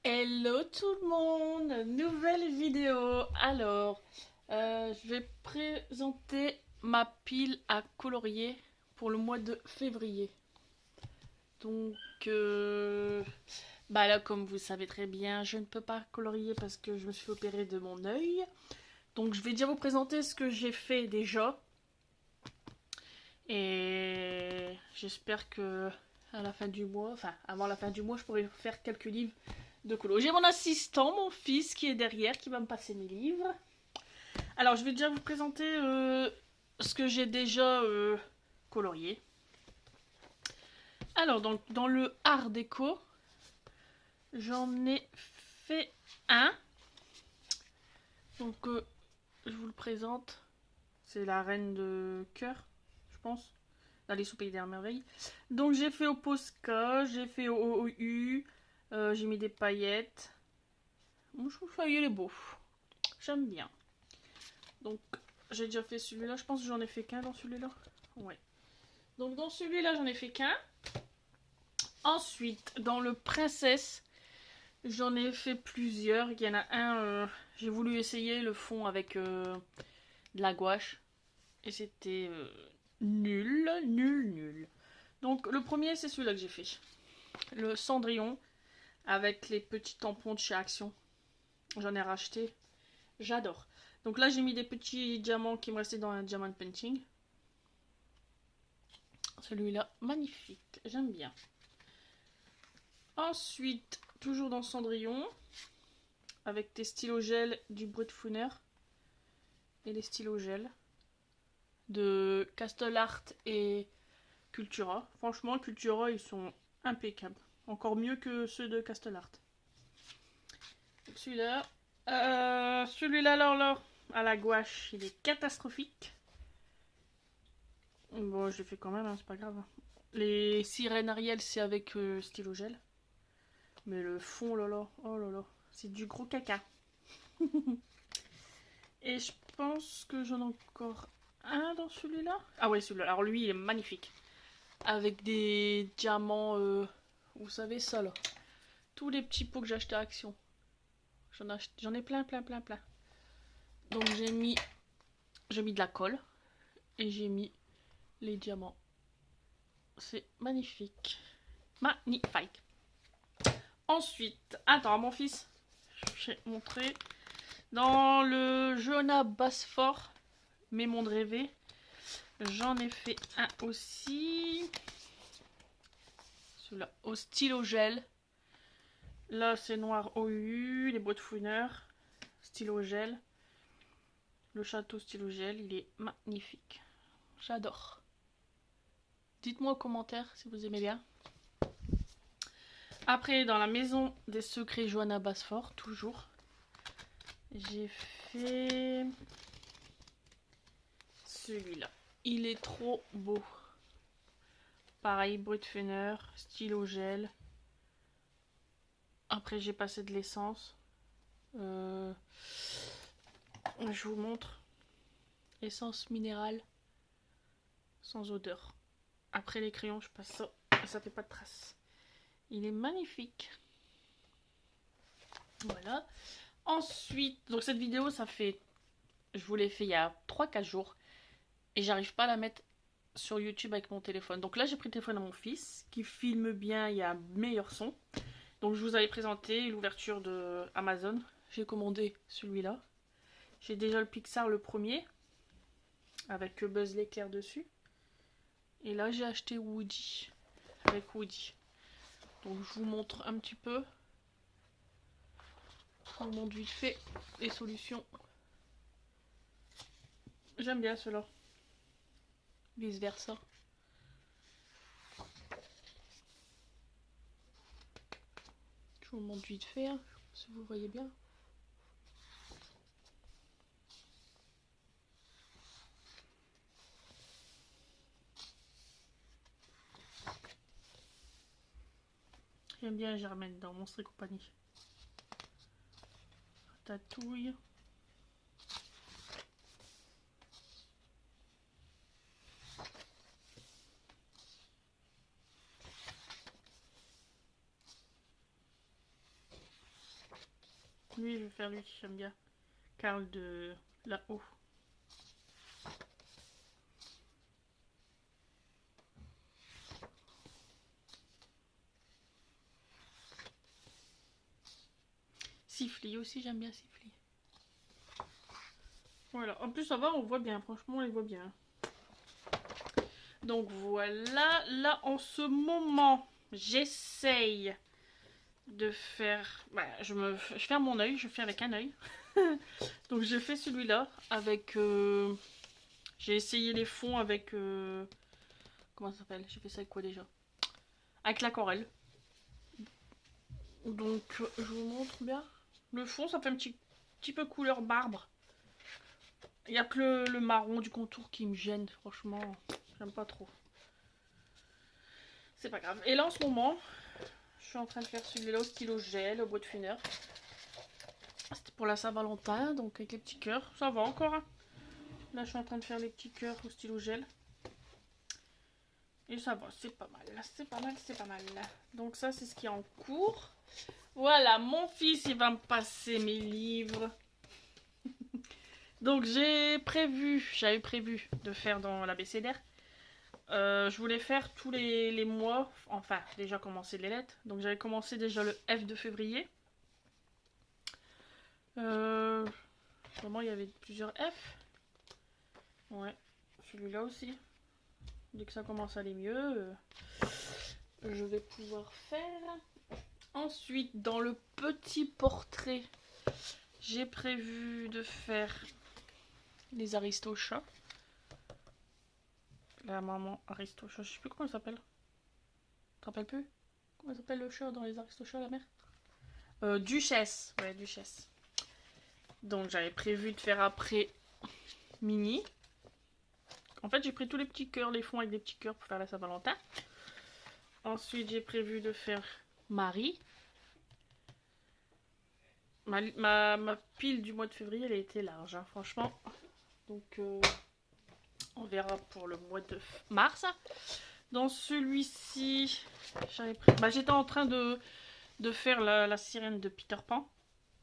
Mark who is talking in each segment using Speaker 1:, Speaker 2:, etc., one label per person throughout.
Speaker 1: Hello tout le monde, nouvelle vidéo. Alors, je vais présenter ma pile à colorier pour le mois de février. Donc, là, comme vous savez très bien, je ne peux pas colorier parce que je me suis opérée de mon œil. Donc, je vais déjà vous présenter ce que j'ai fait déjà. Et j'espère que à la fin du mois, enfin avant la fin du mois, je pourrai faire quelques livres de colo. J'ai mon assistant, mon fils, qui est derrière, qui va me passer mes livres. Alors, je vais déjà vous présenter ce que j'ai déjà colorié. Alors, dans le art déco, j'en ai fait un. Donc, je vous le présente. C'est la reine de cœur, je pense. D'Alice au pays des merveilles. Donc, j'ai fait au Posca, j'ai fait au OU. J'ai mis des paillettes. Je trouve ça, il est beau. J'aime bien. Donc, j'ai déjà fait celui-là. Je pense que j'en ai fait qu'un dans celui-là. Ouais. Donc, dans celui-là, j'en ai fait qu'un. Ensuite, dans le Princesse, j'en ai fait plusieurs. Il y en a un, j'ai voulu essayer le fond avec de la gouache. Et c'était nul, nul, nul. Donc, le premier, c'est celui-là que j'ai fait. Le Cendrillon avec les petits tampons de chez Action. J'en ai racheté. J'adore. Donc là, j'ai mis des petits diamants qui me restaient dans un diamant painting. Celui-là, magnifique. J'aime bien. Ensuite, toujours dans Cendrillon, avec des stylos gel du Brutfuner et les stylos gel de Castle Art et Cultura. Franchement, Cultura, ils sont impeccables. Encore mieux que ceux de Castle Art. Celui-là, alors, à la gouache, il est catastrophique. Bon, je l'ai fait quand même, hein, c'est pas grave. Les sirènes Ariel, c'est avec stylo gel. Mais le fond, là là, oh là là, c'est du gros caca. Et je pense que j'en ai encore un dans celui-là. Ah ouais, celui-là. Alors lui, il est magnifique. Avec des diamants, vous savez ça là. Tous les petits pots que j'ai achetés à Action. J'en ai plein, plein, plein, plein. Donc j'ai mis de la colle. Et j'ai mis les diamants. C'est magnifique. Magnifique. Ensuite, attends, à mon fils, j'ai montré. Dans le Johanna Basfort, mes mondes rêvés, j'en ai fait un aussi. Celui-là, au stylo gel. Là, c'est noir OU, les boîtes fouineurs, stylo gel. Le château stylo gel, il est magnifique. J'adore. Dites-moi aux commentaires si vous aimez bien. Après, dans la maison des secrets Johanna Basfort, toujours, j'ai fait celui-là. Il est trop beau. Pareil, Brutfuner, stylo gel. Après, j'ai passé de l'essence. Je vous montre. Essence minérale. Sans odeur. Après les crayons, je passe ça. Ça fait pas de traces. Il est magnifique. Voilà. Ensuite, donc cette vidéo, ça fait... Je vous l'ai fait il y a 3-4 jours. Et j'arrive pas à la mettre sur YouTube avec mon téléphone. Donc là, j'ai pris le téléphone à mon fils, qui filme bien, il y a un meilleur son. Donc je vous avais présenté l'ouverture de Amazon. J'ai commandé celui-là. J'ai déjà le Pixar, le premier, avec Buzz l'éclair dessus. Et là, j'ai acheté Woody, avec Woody. Donc je vous montre un petit peu. Je vous montre vite fait les solutions. J'aime bien ceux-là. Vice versa. Je vous montre vite fait, hein, si vous voyez bien. J'aime bien Germaine dans Monstres et compagnie. Tatouille. Lui, je vais faire lui, j'aime bien. Karl de là-haut. Siffly aussi, j'aime bien Siffly. Voilà, en plus ça va, on voit bien, franchement on les voit bien. Donc voilà, là en ce moment, j'essaye de faire... je ferme mon œil, je fais avec un œil. Donc j'ai fait celui-là avec... j'ai essayé les fonds avec... comment ça s'appelle? J'ai fait ça avec quoi déjà? Avec l'aquarelle. Donc je vous montre bien. Le fond, ça fait un petit peu couleur marbre. Il n'y a que le marron du contour qui me gêne, franchement. J'aime pas trop. C'est pas grave. Et là en ce moment, je suis en train de faire celui-là au stylo gel, au bout de finir. C'était pour la Saint-Valentin, donc avec les petits cœurs. Ça va encore. Hein. Là, je suis en train de faire les petits cœurs au stylo gel. Et ça va, c'est pas mal. C'est pas mal, c'est pas mal. Donc ça, c'est ce qui est en cours. Voilà, mon fils, il va me passer mes livres. Donc j'avais prévu de faire dans l'abécédaire. Je voulais faire tous les mois, enfin déjà commencer les lettres. Donc j'avais commencé déjà le F de février. Vraiment il y avait plusieurs F. Ouais, celui-là aussi. Dès que ça commence à aller mieux, je vais pouvoir faire. Ensuite, dans le petit portrait, j'ai prévu de faire les Aristochats. La maman Aristochats, je sais plus comment elle s'appelle. Tu te rappelles plus? Comment s'appelle le chat dans les Aristochats, la mère? Duchesse. Ouais, Duchesse. Donc j'avais prévu de faire après Mini. En fait, j'ai pris tous les petits cœurs, les fonds avec des petits cœurs pour faire la Saint-Valentin. Ensuite, j'ai prévu de faire Marie. Ma pile du mois de février, elle a été large, hein, franchement. Donc, on verra pour le mois de mars. Dans celui-ci, j'étais en train de faire la sirène de Peter Pan.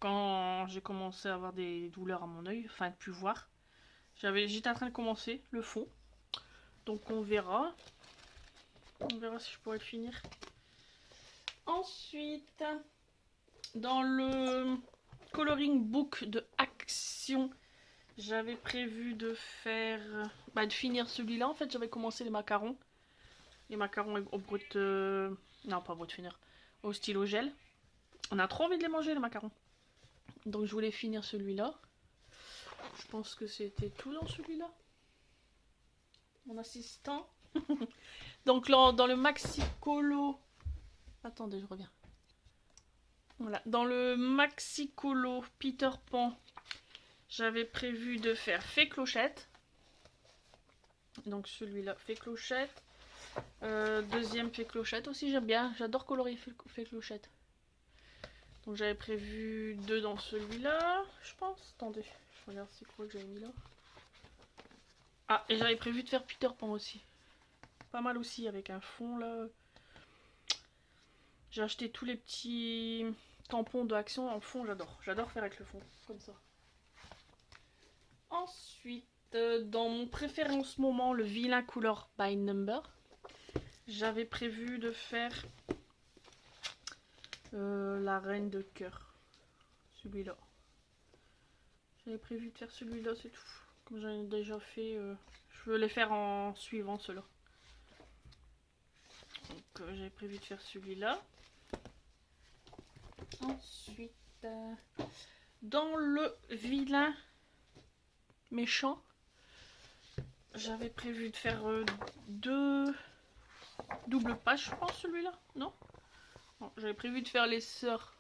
Speaker 1: Quand j'ai commencé à avoir des douleurs à mon œil, enfin de plus voir. J'étais en train de commencer le fond. Donc on verra. On verra si je pourrais le finir. Ensuite, dans le coloring book de Action, j'avais prévu de faire... de finir celui-là. En fait, j'avais commencé les macarons. Les macarons au brut... non, pas brut finir. Au stylo gel. On a trop envie de les manger, les macarons. Donc je voulais finir celui-là. Je pense que c'était tout dans celui-là. Mon assistant. Donc là, dans le maxi colo... Attendez, je reviens. Voilà. Dans le maxi colo Peter Pan, j'avais prévu de faire Fée Clochette. Donc celui-là, Fée Clochette. Deuxième Fée Clochette aussi, j'aime bien. J'adore colorier Fée Clochette. Donc j'avais prévu 2 dans celui-là, je pense. Attendez, je regarde c'est quoi que j'avais mis là. Ah, et j'avais prévu de faire Peter Pan aussi. Pas mal aussi avec un fond là. J'ai acheté tous les petits tampons de Action en fond, j'adore. J'adore faire avec le fond, comme ça. Ensuite, dans mon préféré en ce moment, le vilain couleur by number, j'avais prévu de faire la reine de cœur. Celui-là. J'avais prévu de faire celui-là, c'est tout. Comme j'en ai déjà fait, je veux les faire en suivant ceux-là. Donc j'avais prévu de faire celui-là. Ensuite, dans le vilain méchant, j'avais prévu de faire 2 doubles pages, je pense, celui-là. Non, j'avais prévu de faire les sœurs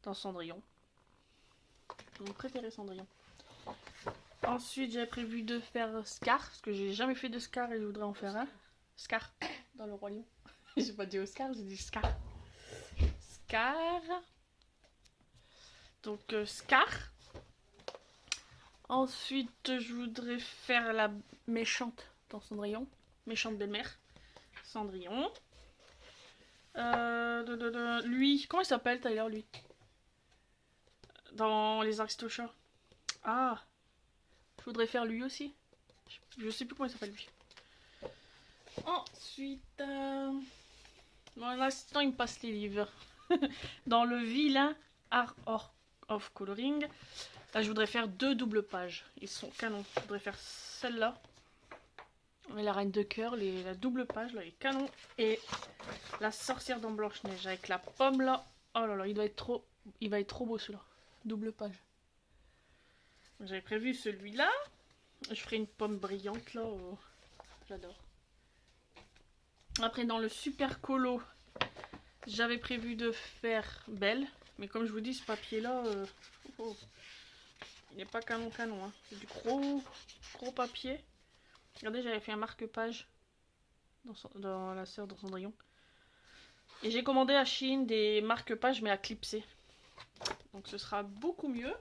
Speaker 1: dans Cendrillon. Mon préféré Cendrillon. Ensuite, j'avais prévu de faire Scar, parce que j'ai jamais fait de Scar et je voudrais en faire un. Scar, dans le Roi Lion. J'ai pas dit Oscar, j'ai dit Scar. Scar. Donc, Scar. Ensuite, je voudrais faire la méchante dans Cendrillon. Méchante belle-mère. Cendrillon. Lui, comment il s'appelle Tyler, lui? dans les Aristochats. Ah, je voudrais faire lui aussi. Je sais plus comment il s'appelle lui. Ensuite, bon, là, sinon il me passe les livres. Dans le vilain Art of Coloring, là je voudrais faire 2 doubles pages. Ils sont canons. Je voudrais faire celle-là. Mais la reine de cœur, la double page là, est canon. Et la sorcière dans Blanche-Neige avec la pomme là. Oh là là, il va être trop beau celui-là. Double page. J'avais prévu celui-là. Je ferai une pomme brillante là. Oh. J'adore. Après dans le super colo, j'avais prévu de faire Belle. Mais comme je vous dis, ce papier là, il n'est pas canon. Hein. C'est du gros papier. Regardez, j'avais fait un marque-page dans la sœur dans Cendrillon. Et j'ai commandé à Shein des marque-pages mais à clipser. Donc ce sera beaucoup mieux.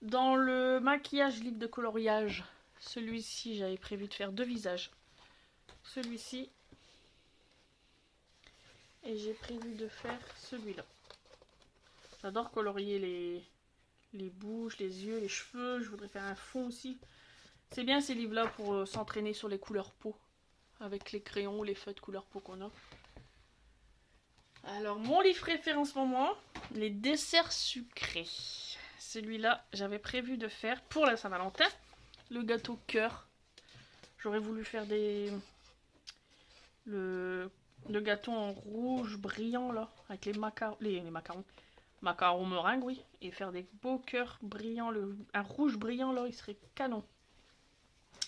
Speaker 1: Dans le maquillage livre de coloriage, celui-ci j'avais prévu de faire 2 visages. Celui-ci. Et j'ai prévu de faire celui-là. J'adore colorier les bouches, les yeux, les cheveux. Je voudrais faire un fond aussi. C'est bien ces livres-là pour s'entraîner sur les couleurs peau. Avec les crayons ou les feutres couleur peau qu'on a. Alors, mon livre préféré en ce moment, les desserts sucrés. Celui-là, j'avais prévu de faire pour la Saint-Valentin, le gâteau cœur. J'aurais voulu faire le gâteau en rouge brillant là, avec les macarons meringues, oui, et faire des beaux cœurs brillants, un rouge brillant là, il serait canon.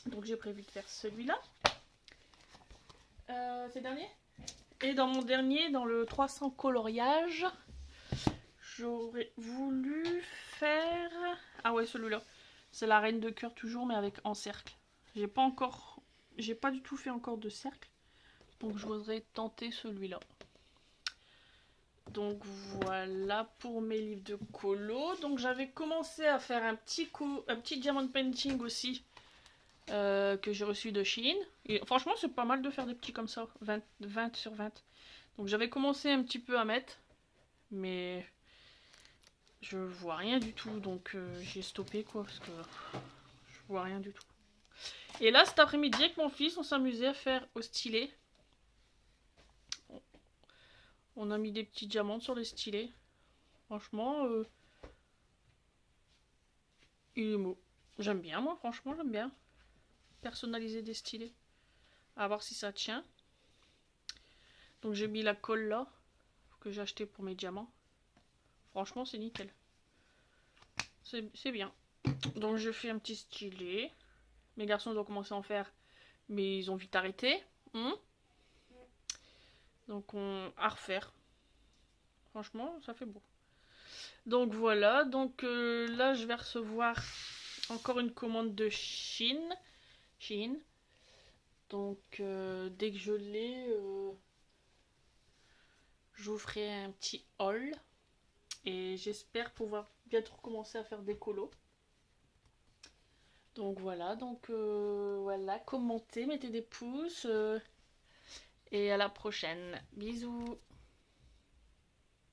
Speaker 1: Donc j'ai prévu de faire celui-là. C'est le dernier. Et dans mon dernier, dans le 300 coloriage, j'aurais voulu faire... Ah ouais, celui-là. C'est la reine de cœur toujours, mais avec en cercle. J'ai pas du tout fait encore de cercle. Donc je voudrais tenter celui-là. Donc voilà pour mes livres de colo. Donc j'avais commencé à faire un petit diamond painting aussi. Que j'ai reçu de Shein. Et franchement, c'est pas mal de faire des petits comme ça. 20 sur 20. Donc j'avais commencé un petit peu à mettre. Mais je vois rien du tout. Donc j'ai stoppé quoi. Parce que je vois rien du tout. Et là, cet après-midi, avec mon fils, on s'amusait à faire au stylet. On a mis des petits diamants sur les stylets. Franchement, il est beau. J'aime bien, moi. Franchement, j'aime bien. Personnaliser des stylets. À voir si ça tient. Donc j'ai mis la colle là. Que j'ai acheté pour mes diamants. Franchement, c'est nickel. C'est bien. Donc je fais un petit stylet. Mes garçons ont commencé à en faire. Mais ils ont vite arrêté. Donc à refaire. Franchement, ça fait beau. Donc voilà. Donc là, je vais recevoir encore une commande de Shein. Donc dès que je l'ai, je vous ferai un petit haul. Et j'espère pouvoir bientôt recommencer à faire des colos. Donc voilà, voilà, commentez, mettez des pouces. Et à la prochaine. Bisous.